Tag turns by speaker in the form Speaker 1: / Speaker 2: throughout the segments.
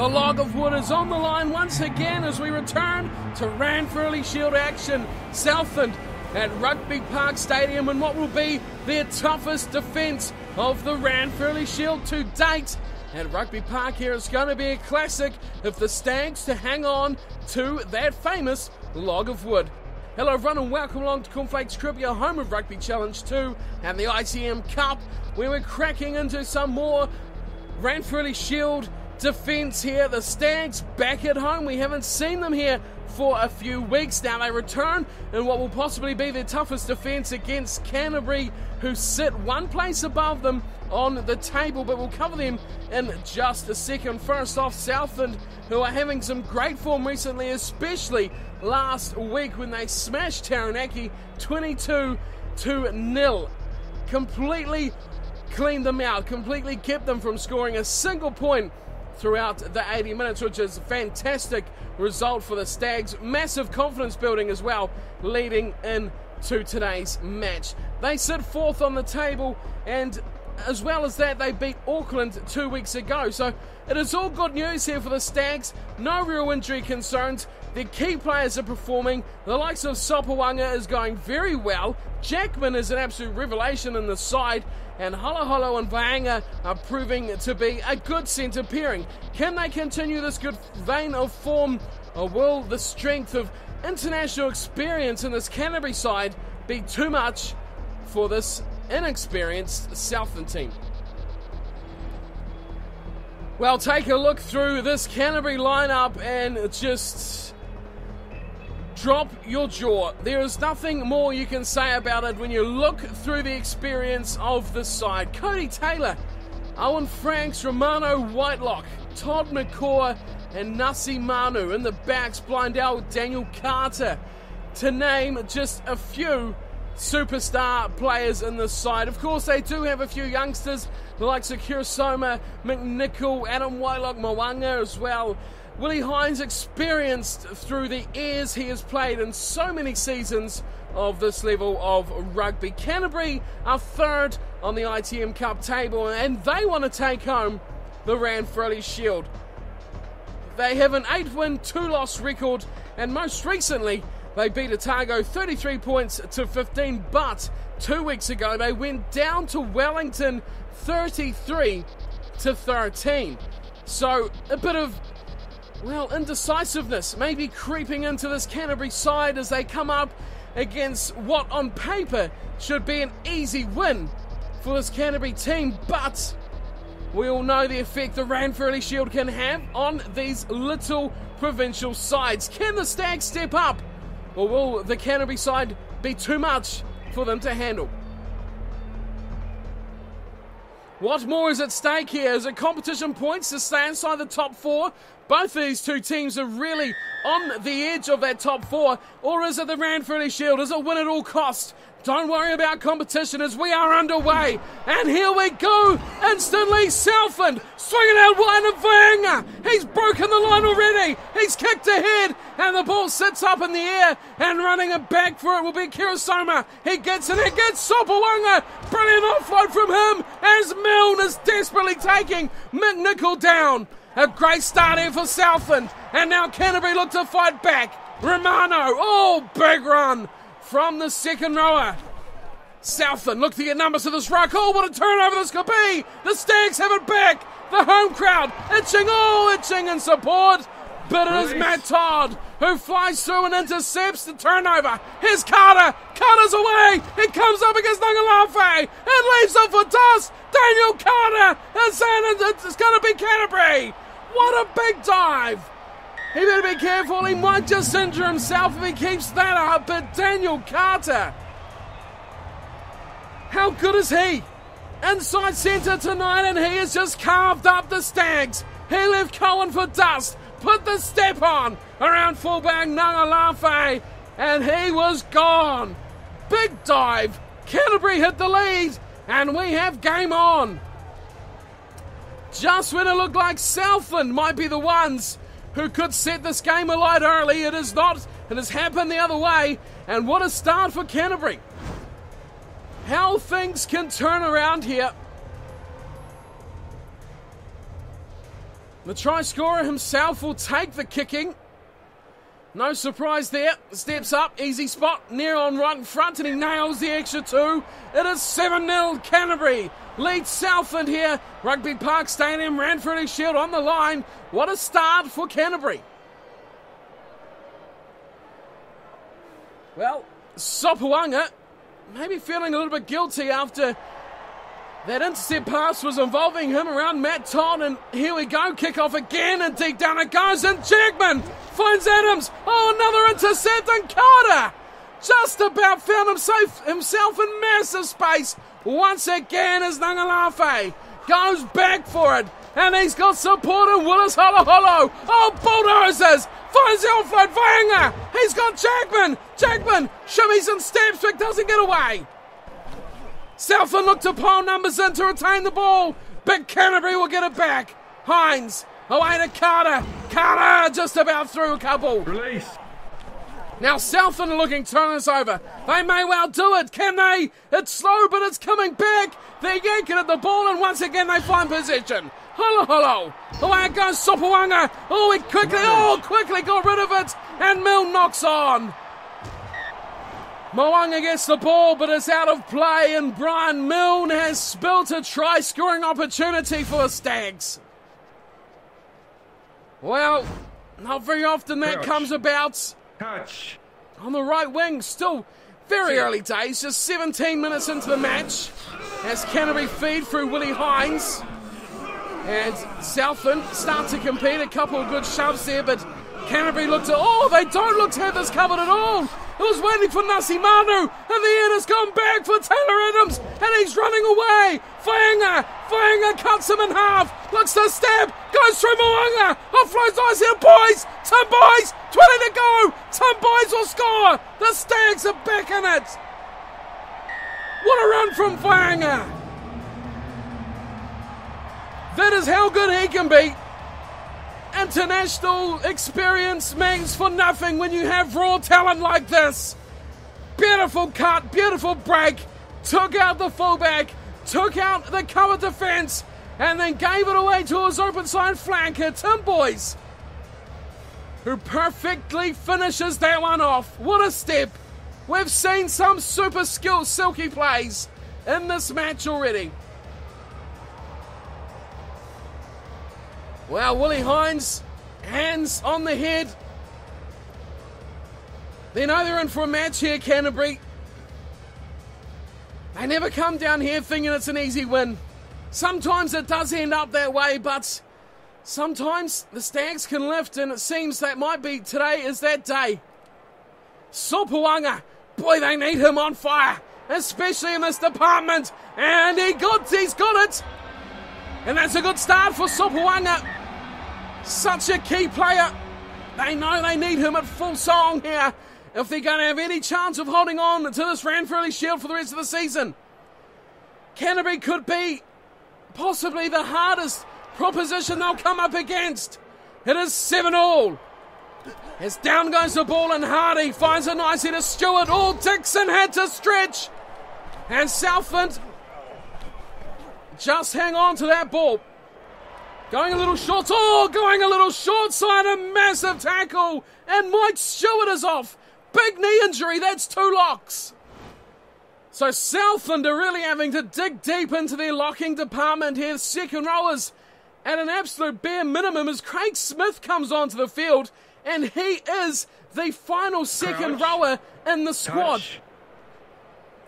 Speaker 1: The log of wood is on the line once again as we return to Ranfurly Shield action. Southland at Rugby Park Stadium in what will be their toughest defence of the Ranfurly Shield to date. At Rugby Park here, it's going to be a classic if the Stags to hang on to that famous log of wood. Hello everyone and welcome along to Cornf1lakes Crib, your home of Rugby Challenge 2 and the ITM Cup, where we're cracking into some more Ranfurly Shield defence here. The Stags back at home. We haven't seen them here for a few weeks now. They return in what will possibly be their toughest defence against Canterbury, who sit one place above them on the table, but we'll cover them in just a second. First off, Southland, who are having some great form recently, especially last week when they smashed Taranaki 22-0. Completely cleaned them out, completely kept them from scoring a single point throughout the 80 minutes, which is a fantastic result for the Stags. Massive confidence building as well, leading into today's match. They sit fourth on the table, and as well as that, they beat Auckland 2 weeks ago. So it is all good news here for the Stags. No real injury concerns. Their key players are performing. The likes of Sopawanga is going very well. Jackman is an absolute revelation in the side. And Holoholo and Vaanga are proving to be a good centre pairing. Can they continue this good vein of form, or will the strength of international experience in this Canterbury side be too much for this inexperienced Southland team? Well, take a look through this Canterbury lineup and just drop your jaw. There is nothing more you can say about it when you look through the experience of this side. Cody Taylor, Owen Franks, Romano Whitelock, Todd McCaw and Nasi Manu. In the backs, blind out with Daniel Carter, to name just a few superstar players in this side. Of course, they do have a few youngsters, the likes of Kurosoma, McNichol, Adam Whitelock, Mwanga as well. Willie Hines, experienced through the years he has played in so many seasons of this level of rugby. Canterbury are third on the ITM Cup table, and they want to take home the Ranfurly Shield. They have an 8-win, 2-loss record, and most recently they beat Otago 33 points to 15, but 2 weeks ago they went down to Wellington 33 to 13. So a bit of, well, indecisiveness maybe creeping into this Canterbury side as they come up against what on paper should be an easy win for this Canterbury team, but we all know the effect the Ranfurly Shield can have on these little provincial sides. Can the Stags step up, or will the Canterbury side be too much for them to handle? What more is at stake here? Is it competition points to stay inside the top four? Both of these two teams are really on the edge of that top four. Or is it the Ranfurly Shield? Is it win at all costs? Don't worry about competition as we are underway. And here we go. Instantly, Southland swinging out wide of Vaanga. He's broken the line already. He's kicked ahead. And the ball sits up in the air. And running it back for it will be Kurosoma. He gets it. He gets Sopawanga. Brilliant offload from him as Milne is desperately taking McNichol down. A great start here for Southland. And now Canterbury look to fight back. Romano. Oh, big run from the second rower. Southland look to get numbers to this ruck. Oh, what a turnover this could be. The Stags have it back. The home crowd itching in support. But it is Matt Todd who flies through and intercepts the turnover. Here's Carter. Carter's away. He comes up against Ngalafe. It leaves off for dust. Daniel Carter is saying it's going to be Canterbury. What a big dive. He better be careful. He might just injure himself if he keeps that up. But Daniel Carter, how good is he? Inside centre tonight, and he has just carved up the Stags. He left Cohen for dust. Put the step on around fullback Ngalafe, and he was gone. Big dive. Canterbury hit the lead, and we have game on. Just when it looked like Southland might be the ones who could set this game alight early, it is not. It has happened the other way, and what a start for Canterbury. How things can turn around here. The try scorer himself will take the kicking. No surprise there. Steps up, easy spot, near on right in front, and he nails the extra 2. It is 7-0 Canterbury. Leads Southland here. Rugby Park Stadium, Ranfurly Shield on the line. What a start for Canterbury. Well, Sopuanga maybe feeling a little bit guilty after that intercept pass was involving him around Matt Todd, and here we go, kick off again, and deep down it goes, and Jackman finds Adams. Oh, another intercept, and Carter just about found himself in massive space. Once again, as Ngalafe goes back for it, and he's got support in Willis Holoholo. Oh, bulldozers! Finds the offload, Vainga! He's got Jackman! Jackman shimmies and steps, but doesn't get away. Southland look to pile numbers in to retain the ball. Big Canterbury will get it back. Hines away to Carter. Carter just about through a couple.
Speaker 2: Release.
Speaker 1: Now Southland are looking to turn this over. They may well do it. Can they? It's slow, but it's coming back. They're yanking at the ball, and once again they find possession. Holoholo. Away it goes, Sopuanga. Oh, he quickly got rid of it. And Milne knocks on. Moanga gets the ball, but it's out of play, and Brian Milne has spilt a try-scoring opportunity for the Stags. Well, not very often that comes about.
Speaker 2: Touch.
Speaker 1: On the right wing, still very early days, just 17 minutes into the match, as Canterbury feed through Willie Hines. And Southland start to compete, a couple of good shoves there, but Canterbury they don't look to have this covered at all. It was waiting for Nasi Manu, and the end has gone back for Taylor Adams, and he's running away. Fainga cuts him in half, looks to stab, goes through Moanga, offloads eyes here, boys, Tim Boys, 20 to go, Tim Boys will score, the Stags are back in it. What a run from Fainga. That is how good he can be. International experience means for nothing when you have raw talent like this. Beautiful cut, beautiful break, took out the fullback, took out the cover defence, and then gave it away to his open side flanker, Tim Boys, who perfectly finishes that one off. What a step. We've seen some super skilled silky plays in this match already. Well, Willie Hines, hands on the head. They know they're in for a match here, Canterbury. They never come down here thinking it's an easy win. Sometimes it does end up that way, but sometimes the Stags can lift, and it seems that might be today is that day. Sopuanga, boy, they need him on fire, especially in this department. And he's got it. And that's a good start for Sopuanga. Such a key player. They know they need him at full song here if they're going to have any chance of holding on to this Ranfurly Shield for the rest of the season. Canterbury could be possibly the hardest proposition they'll come up against. It is 7-all. As down goes the ball, and Hardy finds it nicely to Stewart. Oh, Dixon had to stretch. And Southland just hang on to that ball. Going a little short. Oh, going a little short side. A massive tackle. And Mike Stewart is off. Big knee injury. That's 2 locks. So Southland are really having to dig deep into their locking department here. Second rowers at an absolute bare minimum as Craig Smith comes onto the field. And he is the final second rower in the squad.
Speaker 2: Touch.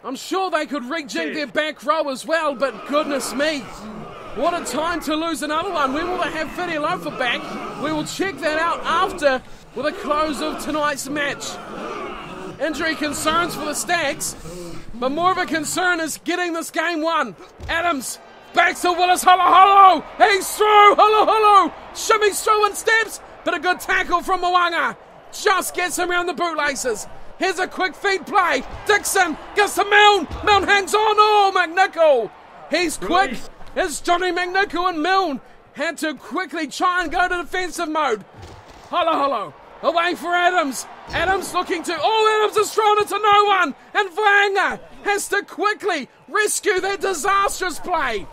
Speaker 1: I'm sure they could rejig their back row as well, but goodness me. What a time to lose another one. When will they have Fidhe Lofa back? We will check that out after with a close of tonight's match. Injury concerns for the Stags, but more of a concern is getting this game won. Adams back to Willis Holoholo. He's through. Holoholo shimmies through and steps, but a good tackle from Moanga. Just gets him around the bootlaces. Here's a quick feed play. Dixon gets to Milne. Milne hangs on. Oh, McNichol. He's quick.
Speaker 2: Release.
Speaker 1: It's Johnny McNichol, and Milne had to quickly try and go to defensive mode. Holoholo away for Adams. Adams looking to... Oh, Adams has thrown it to no one. And Vanger has to quickly rescue that disastrous play.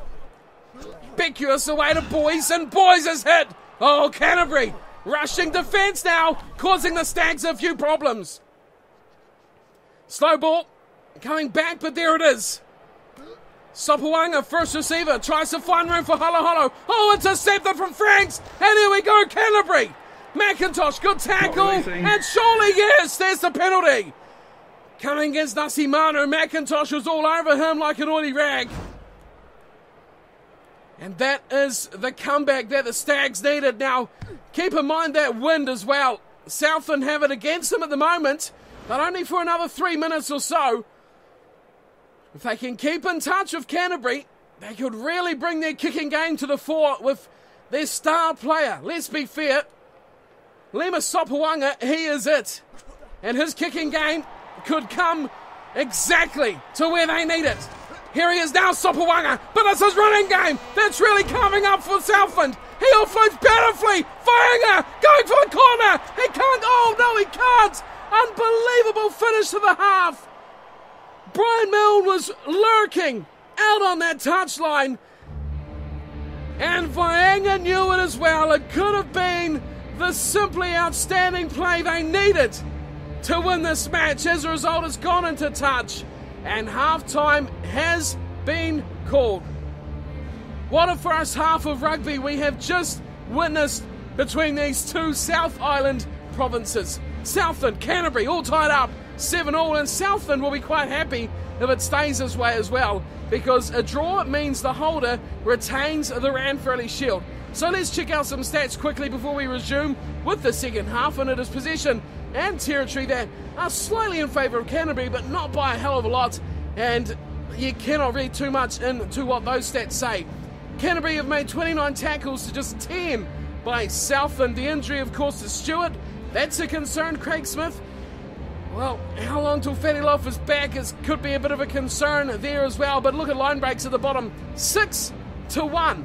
Speaker 1: Beckius away to Boys, and Boys is hit. Oh, Canterbury rushing defence now, causing the Stags a few problems. Slow ball, coming back, but there it is. Sopoaga, first receiver, tries to find room for Holo. Oh, intercepted from Franks, and here we go, Canterbury. McIntosh, good tackle, and surely, yes, there's the penalty. Coming against Nasi Manu, McIntosh was all over him like an oily rag. And that is the comeback that the Stags needed. Now, keep in mind that wind as well. Southland have it against them at the moment, but only for another 3 minutes or so. If they can keep in touch with Canterbury, they could really bring their kicking game to the fore with their star player. Let's be fair. Lima Sopoaga, he is it. And his kicking game could come exactly to where they need it. Here he is now, Sopoaga, but it's his running game that's really coming up for Southland. He offloads beautifully. Fainga going for the corner. He can't. Oh, no, he can't. Unbelievable finish to the half. Brian Milne was lurking out on that touchline. And Fainga knew it as well. It could have been the simply outstanding play they needed to win this match. As a result, it's gone into touch. And half-time has been called. What a first half of rugby we have just witnessed between these two South Island provinces. Southland, Canterbury, all tied up, 7-all, and Southland will be quite happy if it stays this way as well, because a draw means the holder retains the Ranfurly Shield. So let's check out some stats quickly before we resume with the second half, and it is possession and territory that are slightly in favour of Canterbury, but not by a hell of a lot, and you cannot read too much into what those stats say. Canterbury have made 29 tackles to just 10 by Southland. The injury, of course, to Stewart. That's a concern. Craig Smith, well, how long till Fatty Loaf is back could be a bit of a concern there as well, but look at line breaks at the bottom, 6-1.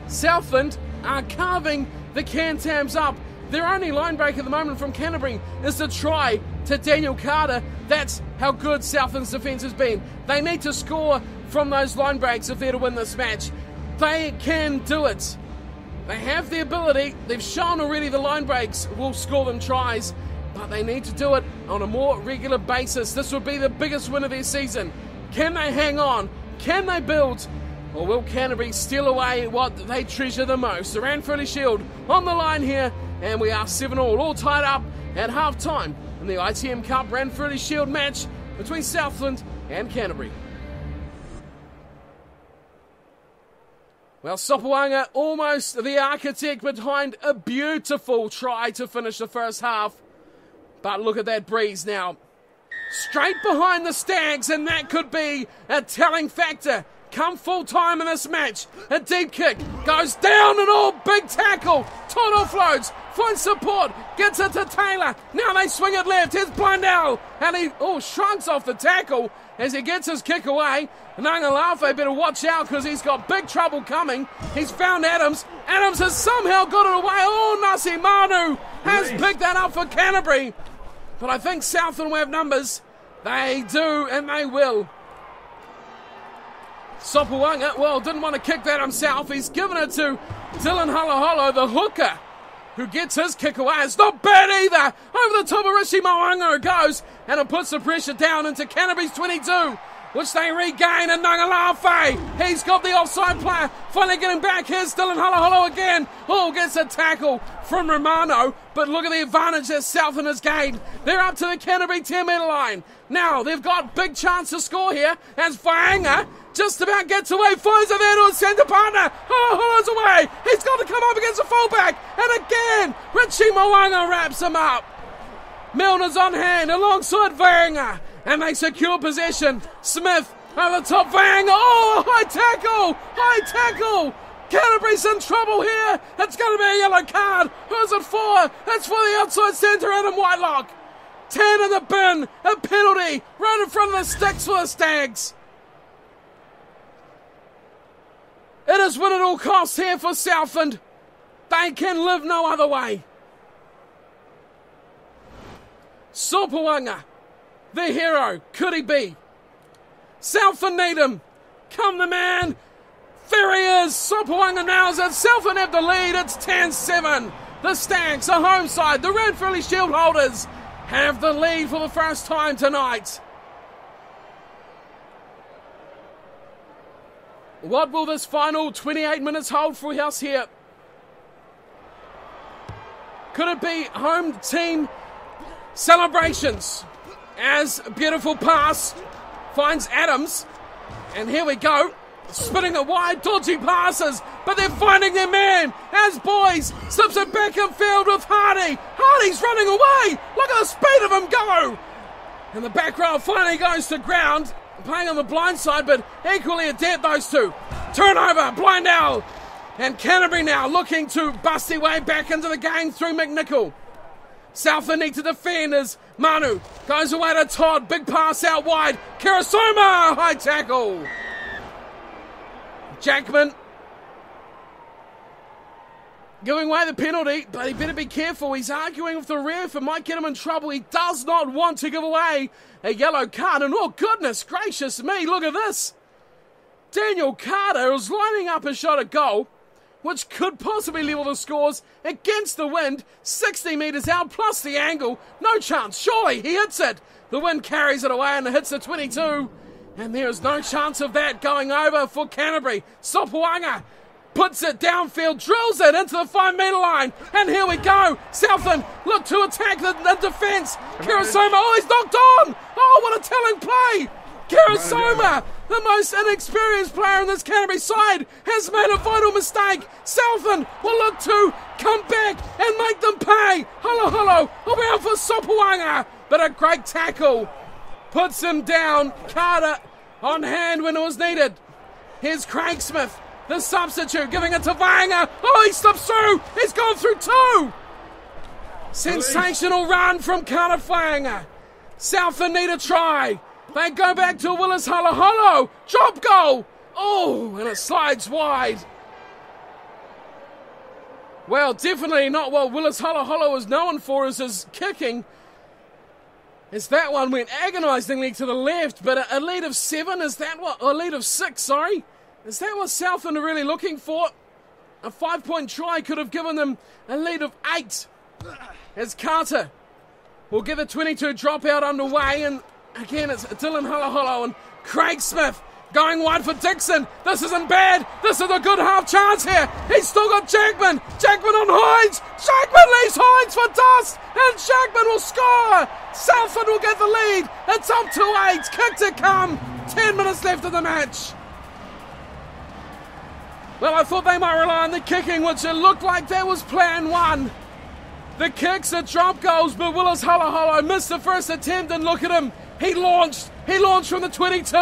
Speaker 1: Southland are carving the Cantams up. Their only line break at the moment from Canterbury is the try to Daniel Carter. That's how good Southland's defence has been. They need to score from those line breaks if they're to win this match. They can do it. They have the ability. They've shown already the line breaks will score them tries, but they need to do it on a more regular basis. This would be the biggest win of their season. Can they hang on? Can they build? Or will Canterbury steal away what they treasure the most? The Ranfurly Shield on the line here, and we are 7-all, all tied up at half-time in the ITM Cup Ranfurly Shield match between Southland and Canterbury. Well, Sopoaga almost the architect behind a beautiful try to finish the first half. But look at that breeze now. Straight behind the Stags, and that could be a telling factor. Come full time in this match. A deep kick goes down and all, big tackle. Todd offloads, finds support, gets it to Taylor. Now they swing it left. Here's Blundell, and he shrugs off the tackle as he gets his kick away. Ngalafe better watch out because he's got big trouble coming. He's found Adams. Adams has somehow got it away. Oh, Nasi Manu has picked that up for Canterbury. But I think Southland will have numbers. They do, and they will. Sopoaga, well, didn't want to kick that himself. He's given it to Dylan Holo, the hooker, who gets his kick away. It's not bad either. Over the top of Rishi Moanga it goes, and it puts the pressure down into Canterbury's 22, which they regain, and Ngalafe, he's got the offside player, finally getting back. Here's Dylan Holo again. Oh, gets a tackle from Romano, but look at the advantage that Southland has gained. They're up to the Canterbury 10-metre line. Now, they've got big chance to score here, as Fainga just about gets away, finds it there to his centre partner. Holo's away. He's got to come up against the fullback, and again, Richie Moanga wraps him up. Milner's on hand alongside Fainga, and they secure possession. Smith over the top, Fainga. Oh, high tackle. Canterbury's in trouble here. It's going to be a yellow card. Who's it for? It's for the outside centre, Adam Whitelock. 10 in the bin. A penalty right in front of the sticks for the Stags. It is win at all costs here for Southland. They can live no other way. Sopoaga, the hero, could he be? Southland need him. Come the man. There he is! Sopawanga nails it. Southland have the lead. It's 10-7. The Stags, the home side, the Ranfurly Shield holders, have the lead for the first time tonight. What will this final 28 minutes hold for us here? Could it be home team celebrations? As a beautiful pass finds Adams. And here we go. Spinning it wide, dodgy passes, but they're finding their man as Boys slips it back in field with Hardy. Hardy's running away. Look at the speed of him go. And the back row finally goes to ground, playing on the blind side, but equally adept, those two. Turnover, Blindell. And Canterbury now looking to bust their way back into the game through McNichol. Southland need to defend as Manu goes away to Todd. Big pass out wide. Kirasoma, high tackle. Jackman giving away the penalty, but he better be careful. He's arguing with the ref and might get him in trouble. He does not want to give away a yellow card. And oh, goodness gracious me, look at this. Daniel Carter is lining up a shot at goal, which could possibly level the scores against the wind. 60 metres out, plus the angle. No chance, surely he hits it. The wind carries it away and it hits the 22. And there is no chance of that going over for Canterbury. Sopawanga puts it downfield, drills it into the 5 metre line. And here we go. Southland look to attack the defence. Kirasoma, oh, he's knocked on. Oh, what a telling play. Kirasoma, the most inexperienced player in this Canterbury side, has made a vital mistake. Southland will look to come back and make them pay. Hello, around for Sopawanga. But a great tackle. Puts him down. Carter on hand when it was needed. Here's Craig Smith, the substitute, giving it to Vainga. Oh, he slips through. He's gone through two. Sensational run from Carter Vainga. Southland need a try. They go back to Willis Holo. Drop goal. Oh, and it slides wide. Well, definitely not what Willis Holo is known for is his kicking. As that one went agonisingly to the left, but a lead of 7, is that what? A lead of 6, sorry. Is that what Southland are really looking for? A 5-point try could have given them a lead of 8. As Carter will get the 22 dropout underway, and again it's Dylan Holo and Craig Smith going wide for Dixon. This isn't bad. This is a good half chance here. He's still got Jackman. Jackman on Hines. Jackman leaves Hines for dust. And Jackman will score. Southland will get the lead. It's up to 8. Kick to come. 10 minutes left of the match. Well, I thought they might rely on the kicking, which it looked like that was plan 1. The kicks are drop goals, but Willis Holo missed the first attempt, and look at him. He launched from the 22,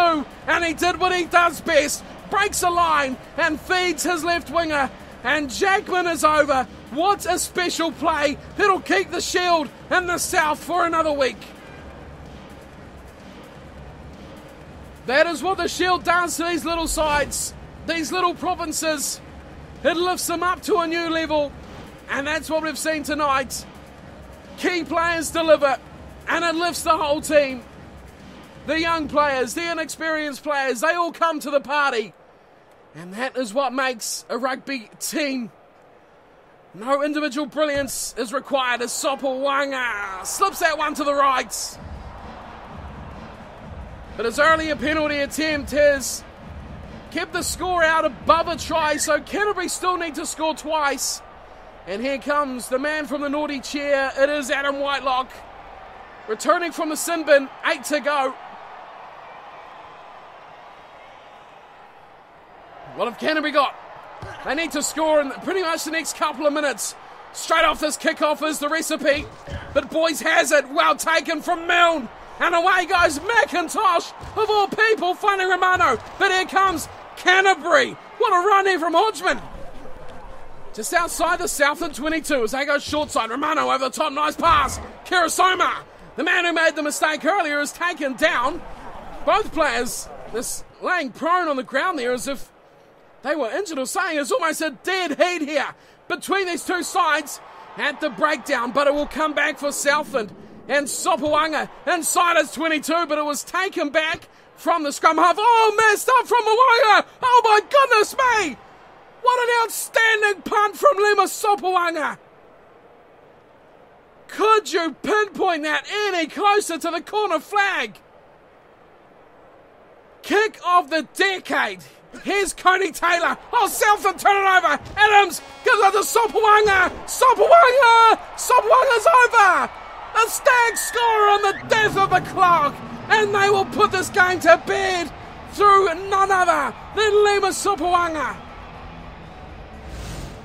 Speaker 1: and he did what he does best. Breaks a line and feeds his left winger, and Jackman is over. What a special play. That'll keep the Shield in the South for another week. That is what the Shield does to these little sides, these little provinces. It lifts them up to a new level, and that's what we've seen tonight. Key players deliver, and it lifts the whole team. The young players, the inexperienced players, they all come to the party. And that is what makes a rugby team. No individual brilliance is required as Sopawanga slips that one to the right. But his earlier penalty attempt has kept the score out above a try, so Canterbury still need to score twice. And here comes the man from the naughty chair. It is Adam Whitelock. Returning from the sin bin, 8 to go. What have Canterbury got? They need to score in pretty much the next couple of minutes. Straight off this kickoff is the recipe. But Boys has it. Well taken from Milne. And away goes McIntosh, of all people, finding Romano. But here comes Canterbury. What a run here from Hodgman. Just outside the Southland 22 as they go short side. Romano over the top, nice pass. Kirasoma, the man who made the mistake earlier, is taken down. Both players just laying prone on the ground there as if they were injured or something. It's almost a dead heat here between these two sides at the breakdown, but it will come back for Southland. And Sopawanga inside his 22, but it was taken back from the scrum half. Oh, messed up from Mo'unga. Oh my goodness me. What an outstanding punt from Lima Sopoaga. Could you pinpoint that any closer to the corner flag? Kick of the decade. Here's Coney Taylor. Oh, Southland turn it over. Adams gives it to Sopoaga. Sopoaga's over. The Stags score on the death of the clock. And they will put this game to bed through none other than Lima Sopoaga.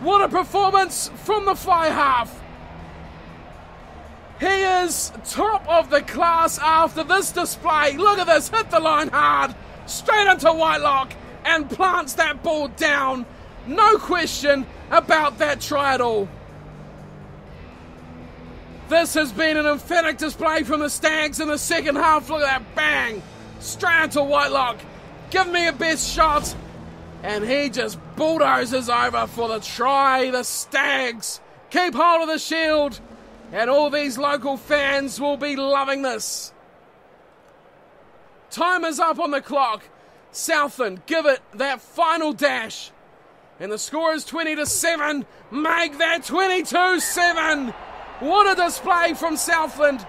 Speaker 1: What a performance from the fly half. He is top of the class after this display. Look at this. Hit the line hard. Straight into Whitelock. And plants that ball down. No question about that try at all. This has been an emphatic display from the Stags in the second half. Look at that bang. Straight into Whitelock. Give me a best shot. And he just bulldozes over for the try. The Stags keep hold of the shield. And all these local fans will be loving this. Time is up on the clock. Southland give it that final dash. And the score is 20-7. Make that 22-7. What a display from Southland.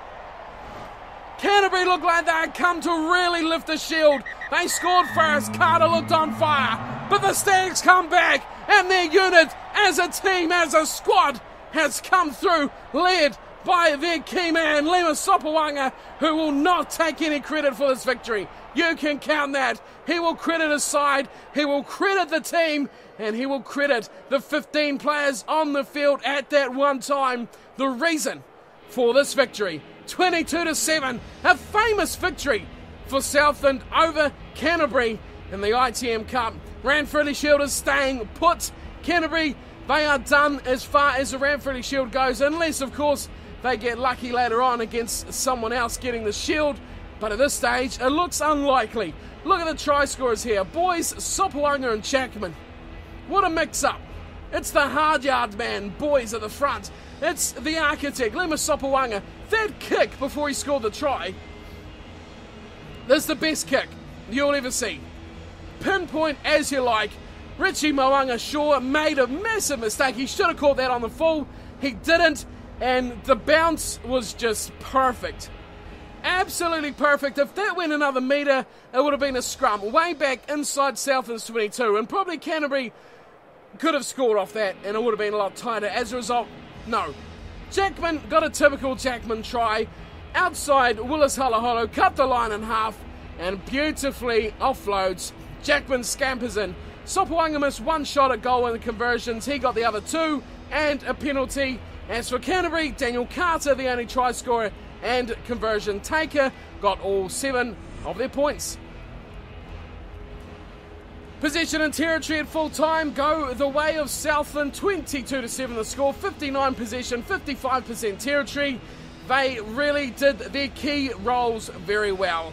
Speaker 1: Canterbury looked like they had come to really lift the shield. They scored first. Carter looked on fire. But the Stags come back. And their unit, as a team, as a squad, has come through, led by their key man, Lima Sopoaga, who will not take any credit for this victory. You can count that. He will credit his side, he will credit the team, and he will credit the 15 players on the field at that one time. The reason for this victory, 22-7, a famous victory for Southland over Canterbury in the ITM Cup. Ranfurly Shield is staying put. Canterbury, they are done as far as the Ranfurly Shield goes, unless, of course, they get lucky later on against someone else getting the shield. But at this stage, it looks unlikely. Look at the try scorers here. Boys, Sopoaga and Jackman. What a mix-up. It's the hard yard man, Boys at the front. It's the architect, Lima Sopoaga. That kick before he scored the try. This is the best kick you'll ever see. Pinpoint as you like. Richie Mo'unga sure made a massive mistake. He should have caught that on the full. He didn't. And the bounce was just perfect. Absolutely perfect. If that went another metre, it would have been a scrum. Way back inside Southland's 22. And probably Canterbury could have scored off that and it would have been a lot tighter. As a result, no. Jackman got a typical Jackman try. Outside, Willis Halaholo cut the line in half and beautifully offloads. Jackman scampers in. Sopoaga missed one shot at goal in the conversions. He got the other two and a penalty. As for Canterbury, Daniel Carter, the only try scorer and conversion taker, got all 7 of their points. Possession and territory at full time go the way of Southland. 22-7 the score, 59 possession, 55% territory. They really did their key roles very well.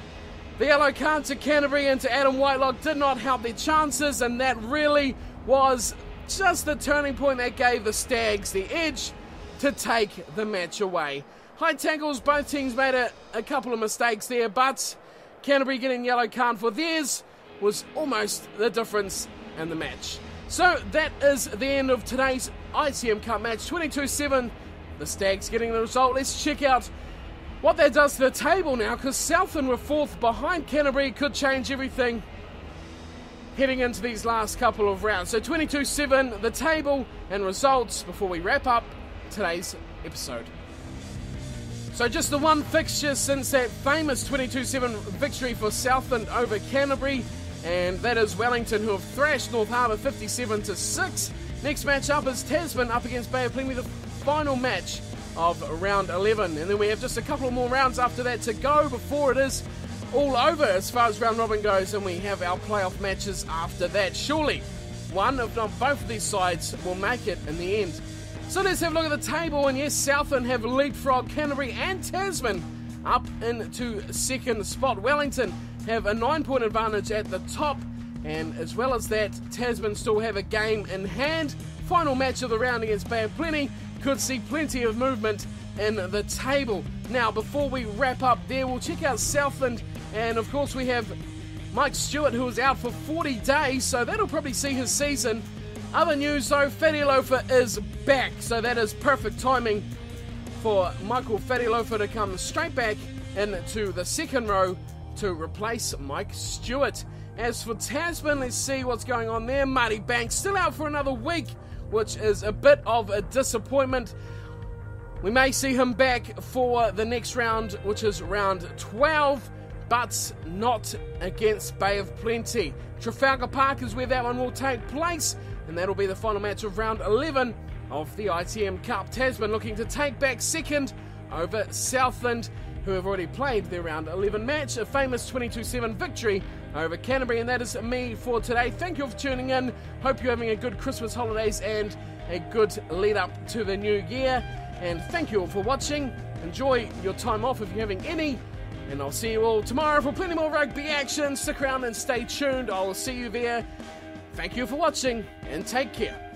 Speaker 1: The yellow card to Canterbury and to Adam Whitelock did not help their chances, and that really was just the turning point that gave the Stags the edge to take the match away. High tackles, both teams made a couple of mistakes there, but Canterbury getting yellow card for theirs was almost the difference in the match. So that is the end of today's ITM Cup match. 22-7, the Stags getting the result. Let's check out what that does to the table now, because Southland were 4th behind Canterbury. Could change everything heading into these last couple of rounds. So 22-7, the table and results before we wrap up today's episode. So just the one fixture since that famous 22-7 victory for Southland over Canterbury, and that is Wellington, who have thrashed North Harbour 57-6. Next match up is Tasman up against Bay of Plenty, the final match of round 11, and then we have just a couple more rounds after that to go before it is all over as far as round robin goes, and we have our playoff matches after that. Surely one, if not both of these sides, will make it in the end. So let's have a look at the table, and yes, Southland have leapfrogged Canterbury and Tasman up into second spot. Wellington have a 9-point advantage at the top, and as well as that, Tasman still have a game in hand. Final match of the round against Bay of Plenty could see plenty of movement in the table. Now, before we wrap up there, we'll check out Southland, and of course we have Mike Stewart, who was out for 40 days, so that'll probably see his season. Other news though, Fatty Loafer is back, so that is perfect timing for Michael Fatty Loafer to come straight back into the second row to replace Mike Stewart. As for Tasman, let's see what's going on there. Marty Banks still out for another week, which is a bit of a disappointment. We may see him back for the next round, which is round 12, but not against Bay of Plenty. Trafalgar Park is where that one will take place, and that'll be the final match of round 11 of the ITM Cup. Tasman looking to take back second over Southland, who have already played their round 11 match, a famous 22-7 victory over Canterbury. And that is me for today. Thank you for tuning in. Hope you're having a good Christmas holidays and a good lead up to the new year. And thank you all for watching. Enjoy your time off if you're having any. And I'll see you all tomorrow for plenty more rugby action. Stick around and stay tuned. I'll see you there. Thank you for watching and take care.